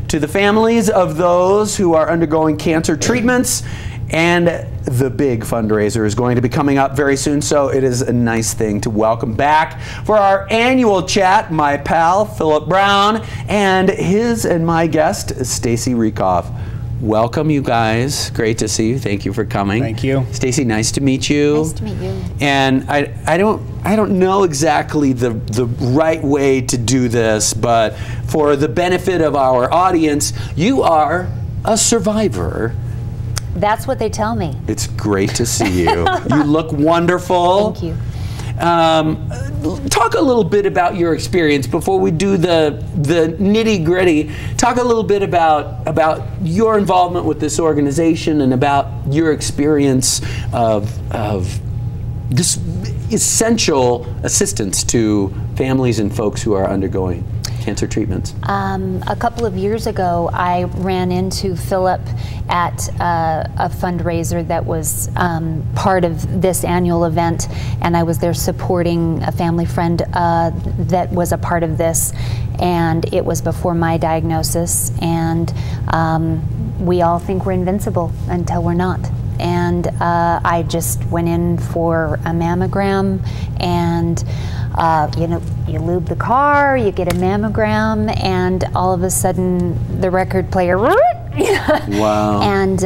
to the families of those who are undergoing cancer treatments. And the big fundraiser is going to be coming up very soon, so it is a nice thing to welcome back for our annual chat my pal Philip Brown and his and my guest Stacee Riekhof. Welcome, you guys. Great to see you. Thank you for coming. Thank you. Stacee, nice to meet you. Nice to meet you. And I don't know exactly the right way to do this, but for the benefit of our audience, you are a survivor. That's what they tell me. It's great to see you. You look wonderful. Thank you. Talk a little bit about your experience before we do the nitty-gritty. Talk a little bit about your involvement with this organization and about your experience of this essential assistance to families and folks who are undergoing cancer treatments. A couple of years ago, I ran into Philip at a fundraiser that was part of this annual event, and I was there supporting a family friend that was a part of this, and it was before my diagnosis, and we all think we're invincible until we're not. And I just went in for a mammogram, and you know, you lube the car, you get a mammogram, and all of a sudden the record player, wow, and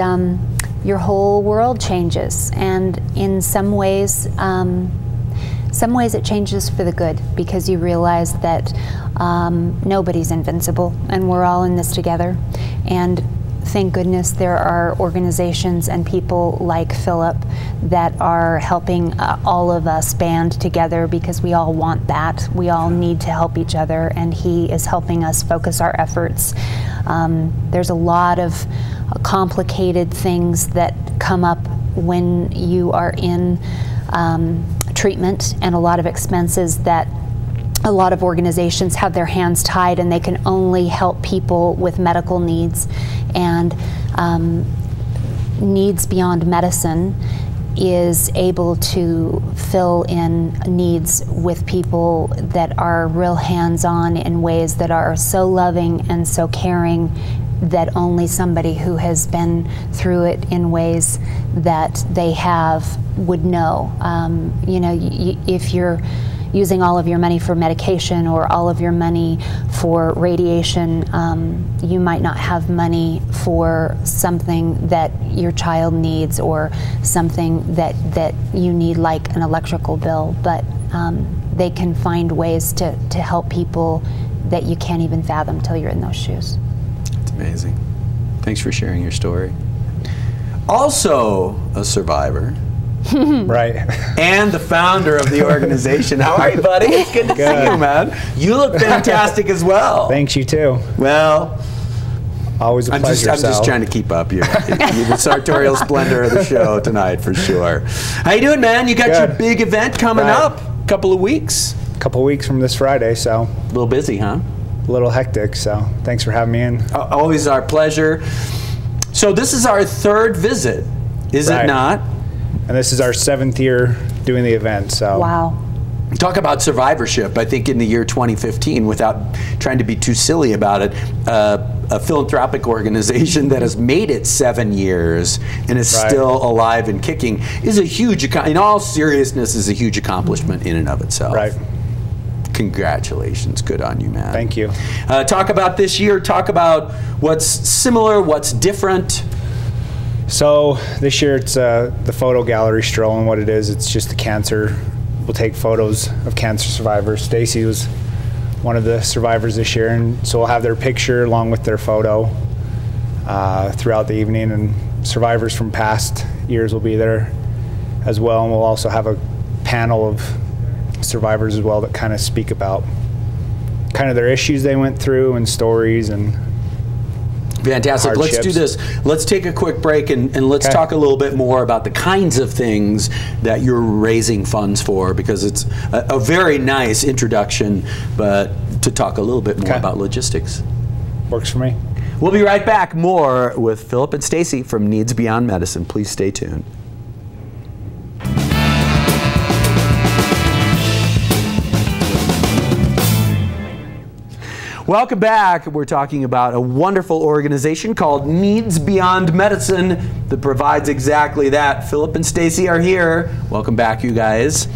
your whole world changes. And in some ways it changes for the good, because you realize that nobody's invincible, and we're all in this together. And thank goodness there are organizations and people like Philip that are helping all of us band together, because we all want that. We all need to help each other, and he is helping us focus our efforts. There's a lot of complicated things that come up when you are in treatment, and a lot of expenses that a lot of organizations have their hands tied, and they can only help people with medical needs. And Needs Beyond Medicine is able to fill in needs with people that are real hands-on in ways that are so loving and so caring, that only somebody who has been through it in ways that they have would know. You know, if you're using all of your money for medication or all of your money for radiation, you might not have money for something that your child needs, or something that you need, like an electrical bill. But they can find ways to help people that you can't even fathom till you're in those shoes. It's amazing. Thanks for sharing your story. Also a survivor. Right. And the founder of the organization. How are you, buddy? It's good to see you, man. You look fantastic as well. Thanks, you too. Well, always a pleasure. I'm just trying to keep up. You're the sartorial splendor of the show tonight, for sure. How you doing, man? You got your big event coming up. Couple of weeks. A couple of weeks from this Friday, so. A little busy, huh? A little hectic, so thanks for having me in. Always our pleasure. So this is our third visit, is it not? And this is our 7th year doing the event, so. Wow. Talk about survivorship. I think in the year 2015, without trying to be too silly about it, a philanthropic organization that has made it 7 years and is still alive and kicking is a huge, in all seriousness, is a huge accomplishment in and of itself. Right. Congratulations. Good on you, man. Thank you. Talk about this year. Talk about what's similar, what's different. So this year it's the photo gallery stroll, and what it is, it's just the cancer. We'll take photos of cancer survivors. Stacee was one of the survivors this year, and so we'll have their picture along with their photo throughout the evening, and survivors from past years will be there as well, and we'll also have a panel of survivors as well that kind of speak about kind of their issues they went through and stories and fantastic. hardships. Let's do this. Let's take a quick break and let's talk a little bit more about the kinds of things that you're raising funds for, because it's a very nice introduction, but to talk a little bit more about logistics. Works for me. We'll be right back. More with Philip and Stacee from Needs Beyond Medicine. Please stay tuned. Welcome back. We're talking about a wonderful organization called Needs Beyond Medicine that provides exactly that. Philip and Stacey are here. Welcome back, you guys.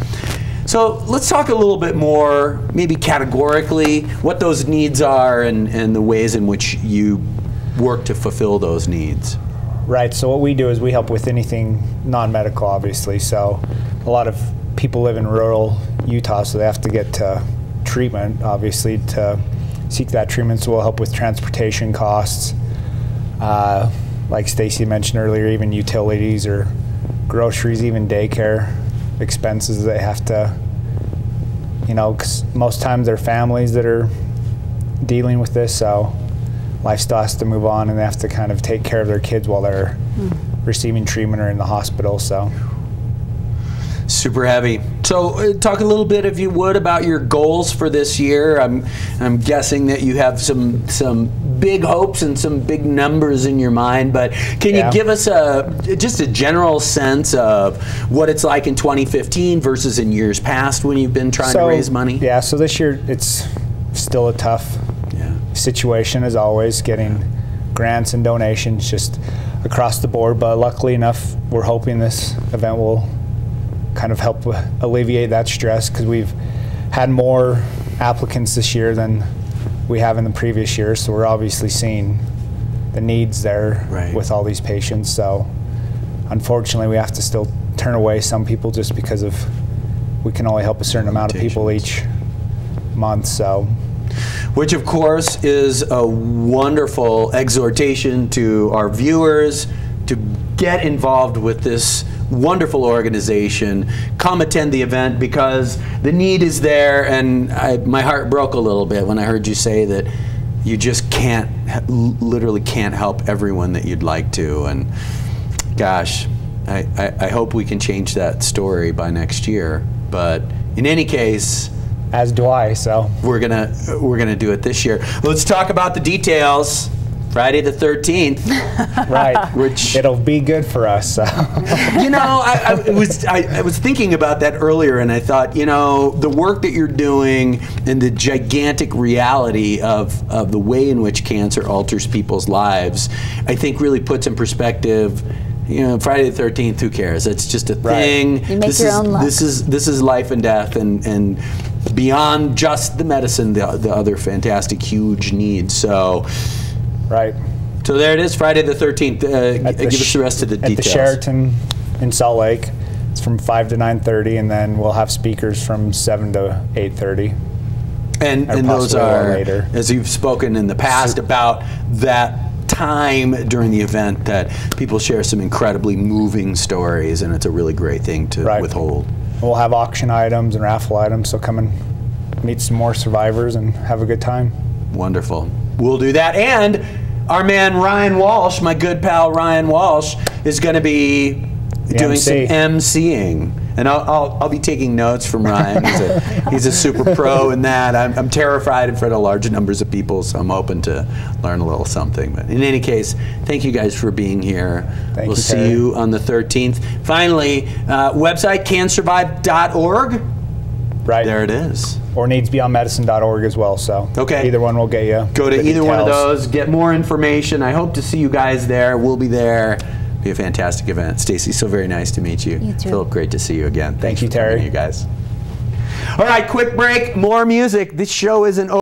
So let's talk a little bit more, maybe categorically, what those needs are and the ways in which you work to fulfill those needs. Right, so what we do is we help with anything non-medical, obviously. So a lot of people live in rural Utah, so they have to get to treatment, obviously, to seek that treatment. So we'll help with transportation costs, like Stacey mentioned earlier, even utilities or groceries, even daycare expenses they have to, you know, 'cause most times they're families that are dealing with this, so lifestyle has to move on and they have to kind of take care of their kids while they're receiving treatment or in the hospital. So super heavy. So talk a little bit, if you would, about your goals for this year. I'm guessing that you have some big hopes and some big numbers in your mind, but can you give us just a general sense of what it's like in 2015 versus in years past when you've been trying to raise money? Yeah, so this year it's still a tough situation as always, getting grants and donations just across the board, but luckily enough we're hoping this event will kind of help alleviate that stress, because we've had more applicants this year than we have in the previous year, so we're obviously seeing the needs there with all these patients. So unfortunately we have to still turn away some people just because of we can only help a certain amount of people each month. So, which of course is a wonderful exhortation to our viewers to get involved with this wonderful organization. Come attend the event because the need is there, and my heart broke a little bit when I heard you say that you just literally can't help everyone that you'd like to. And gosh, I hope we can change that story by next year. But in any case, as do I. So we're gonna do it this year. Let's talk about the details. Friday the 13th. Right. Which it'll be good for us. So. You know, I was thinking about that earlier, and I thought, you know, the work that you're doing and the gigantic reality of the way in which cancer alters people's lives, I think really puts in perspective. You know, Friday the 13th, who cares? It's just a thing. You make your own luck. This is life and death, and beyond just the medicine, the other fantastic, huge needs. So. Right. So there it is, Friday the 13th. Give us the rest of the details. At the Sheraton in Salt Lake. It's from 5 to 9:30, and then we'll have speakers from 7 to 8:30. And those are, as you've spoken in the past about that time during the event, that people share some incredibly moving stories, and it's a really great thing to withhold. We'll have auction items and raffle items, so come and meet some more survivors and have a good time. Wonderful. We'll do that. And our man Ryan Walsh, my good pal Ryan Walsh, is going to be doing some emceeing. And I'll be taking notes from Ryan. He's a super pro in that. I'm terrified in front of large numbers of people, so I'm hoping to learn a little something. But in any case, thank you guys for being here. We'll see you on the 13th. Finally, website canSURVIVE.org. Right. There it is. Or needsbeyondmedicine.org as well. So either one will get you. Go to either one of those, get more information. I hope to see you guys there. We'll be there. Be a fantastic event. Stacey, so very nice to meet you. You too. Philip, great to see you again. Thank you, Terry. You guys. All right, quick break. More music. This show isn't over.